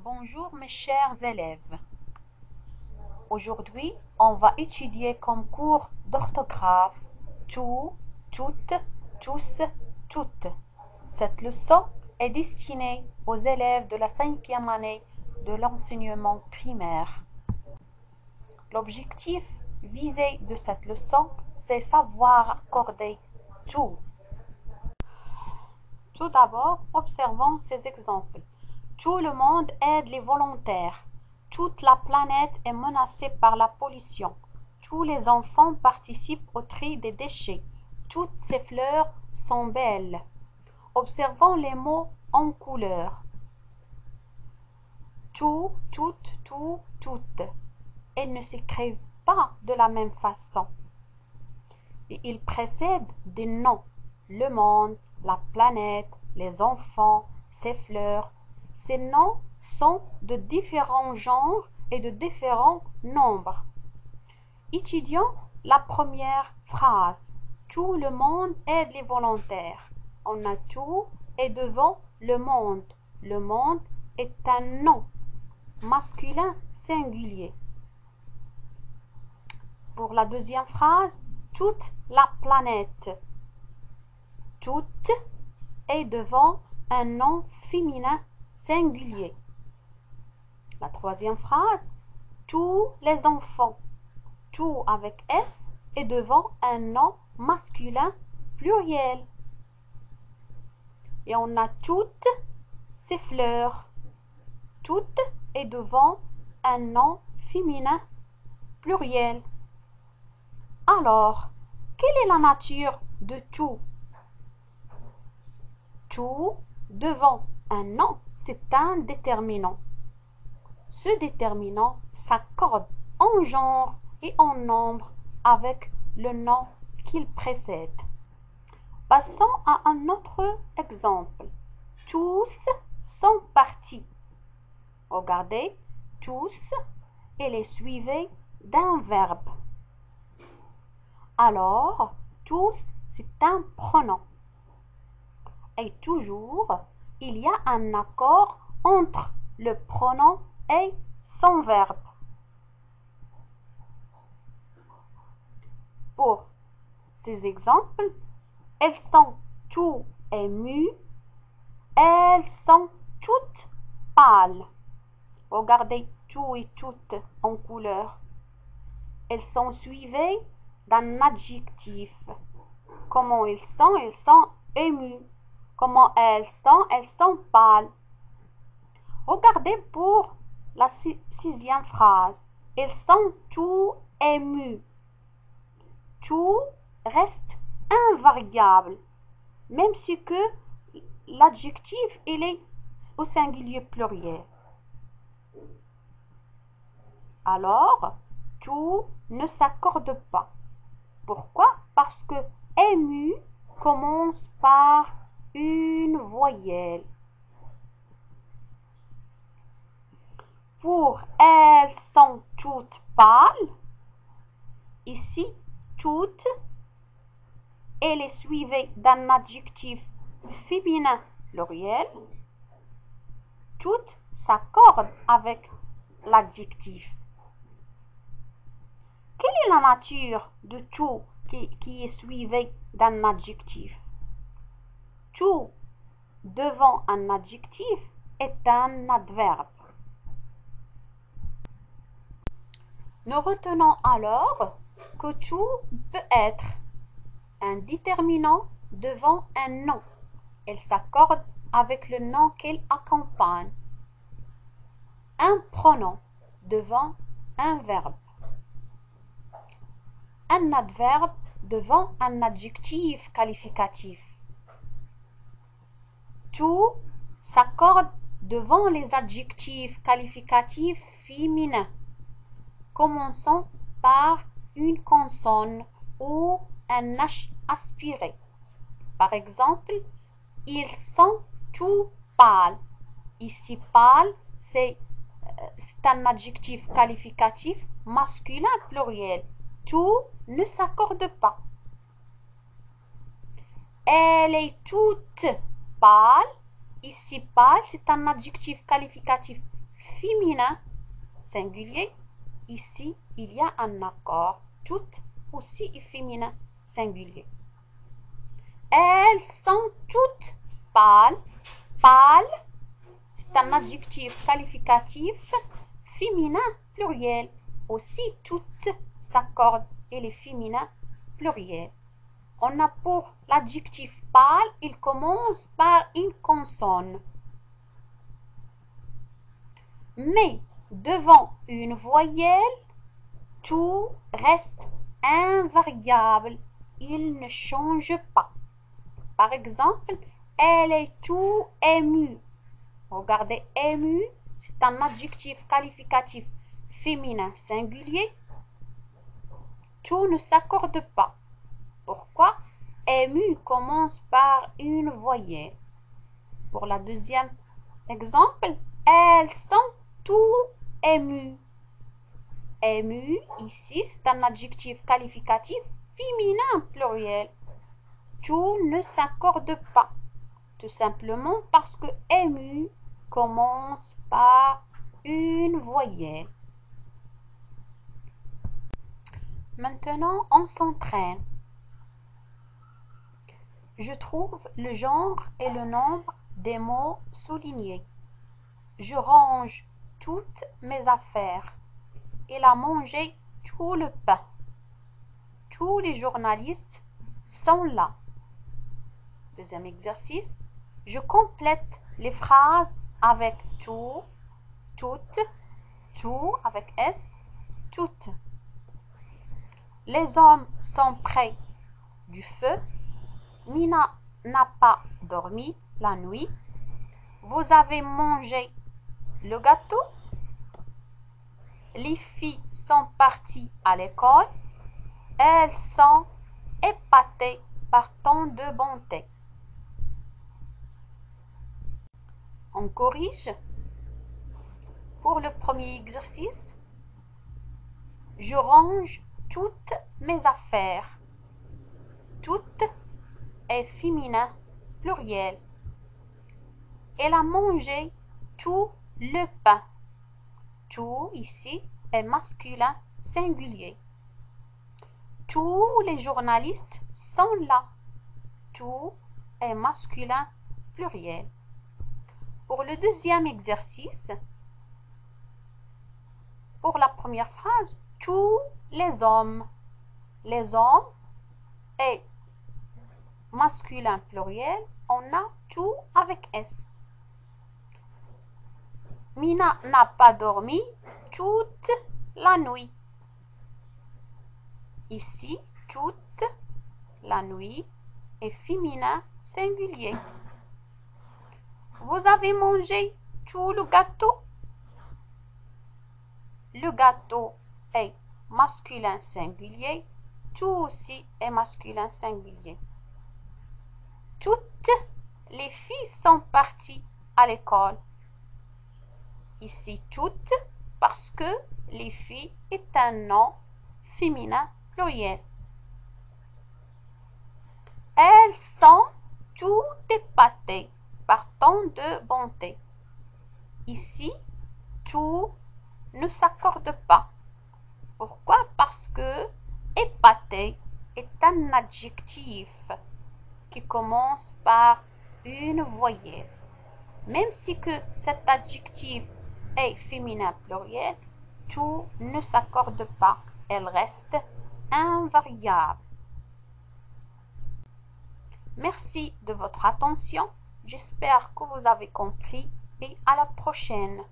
Bonjour mes chers élèves. Aujourd'hui, on va étudier comme cours d'orthographe tout, toutes, tous, toutes. Cette leçon est destinée aux élèves de la 5e année de l'enseignement primaire. L'objectif visé de cette leçon, c'est savoir accorder tout. Tout d'abord, observons ces exemples. Tout le monde aide les volontaires. Toute la planète est menacée par la pollution. Tous les enfants participent au tri des déchets. Toutes ces fleurs sont belles. Observons les mots en couleur. Tout, toutes, tout, toutes. Elles ne s'écrivent pas de la même façon. Et ils précèdent des noms. Le monde, la planète, les enfants, ces fleurs. Ces noms sont de différents genres et de différents nombres. Étudions la première phrase. Tout le monde aide les volontaires. On a tout et devant le monde. Le monde est un nom masculin singulier. Pour la deuxième phrase, toute la planète. Toute est devant un nom féminin singulier. La troisième phrase, tous les enfants. Tout avec S est devant un nom masculin pluriel. Et on a toutes ces fleurs. Toutes est devant un nom féminin pluriel. Alors, quelle est la nature de tout? Tout devant un nom, c'est un déterminant. Ce déterminant s'accorde en genre et en nombre avec le nom qu'il précède. Passons à un autre exemple. Tous sont partis. Regardez, tous, et les suivez d'un verbe. Alors, tous, c'est un pronom. Et toujours, il y a un accord entre le pronom et son verbe. Pour ces exemples, elles sont toutes émues, elles sont toutes pâles. Regardez tout et toutes en couleur. Elles sont suivies d'un adjectif. Comment elles sont émues. Comment elles sont pâles. Regardez pour la sixième phrase. Elles sont tout émues. Tout reste invariable, même si que l'adjectif il est au singulier pluriel. Alors, tout ne s'accorde pas. Pourquoi? Parce que ému commence par une voyelle. Pour elles sont toutes pâles, ici, toutes, elle est suivie d'un adjectif féminin pluriel. Toutes s'accordent avec l'adjectif. Quelle est la nature de tout qui est suivi d'un adjectif? Tout devant un adjectif est un adverbe. Nous retenons alors que tout peut être un déterminant devant un nom. Elle s'accorde avec le nom qu'elle accompagne. Un pronom devant un verbe. Un adverbe devant un adjectif qualificatif. Tout s'accorde devant les adjectifs qualificatifs féminins, commençant par une consonne ou un H aspiré. Par exemple, ils sont tous pâles. Ici, pâle, c'est un adjectif qualificatif masculin pluriel. Tout ne s'accorde pas. Elle est toute pâle. Ici, pâle, c'est un adjectif qualificatif féminin singulier. Ici, il y a un accord. Toutes aussi est féminin singulier. Elles sont toutes pâles. Pâle, c'est un adjectif qualificatif féminin pluriel. Aussi, toutes s'accordent et les féminins pluriel. On a pour l'adjectif pâle, il commence par une consonne. Mais devant une voyelle, tout reste invariable. Il ne change pas. Par exemple, elle est tout émue. Regardez, émue, c'est un adjectif qualificatif féminin singulier. Tout ne s'accorde pas. Pourquoi? Émue commence par une voyelle. Pour la deuxième exemple, elles sont tout émues. Émue, ici, c'est un adjectif qualificatif féminin pluriel. Tout ne s'accorde pas. Tout simplement parce que ému commence par une voyelle. Maintenant, on s'entraîne. Je trouve le genre et le nombre des mots soulignés. Je range toutes mes affaires. Il a mangé tout le pain. Tous les journalistes sont là. Deuxième exercice. Je complète les phrases avec tout, toutes, tout avec S, toutes. Les hommes sont près du feu. Mina n'a pas dormi la nuit. Vous avez mangé le gâteau. Les filles sont parties à l'école. Elles sont épatées par tant de bonté. On corrige. Pour le premier exercice, je range toutes mes affaires. Toutes est féminin pluriel. Elle a mangé tout le pain. Tout ici est masculin singulier. Tous les journalistes sont là. Tout est masculin pluriel. Pour le deuxième exercice, pour la première phrase, tous les hommes. Les hommes est masculin pluriel, on a tout avec S. Mina n'a pas dormi toute la nuit. Ici, toute la nuit est féminin singulier. Vous avez mangé tout le gâteau. Le gâteau est masculin singulier. Tout aussi est masculin singulier. Toutes les filles sont parties à l'école. Ici, toutes, parce que les filles est un nom féminin pluriel. Elles sont toutes épatées par tant de bonté. Ici, tout ne s'accorde pas. Pourquoi? Parce que épaté est un adjectif qui commence par une voyelle. Même si que cet adjectif est féminin pluriel, tout ne s'accorde pas. Elle reste invariable. Merci de votre attention. J'espère que vous avez compris et à la prochaine.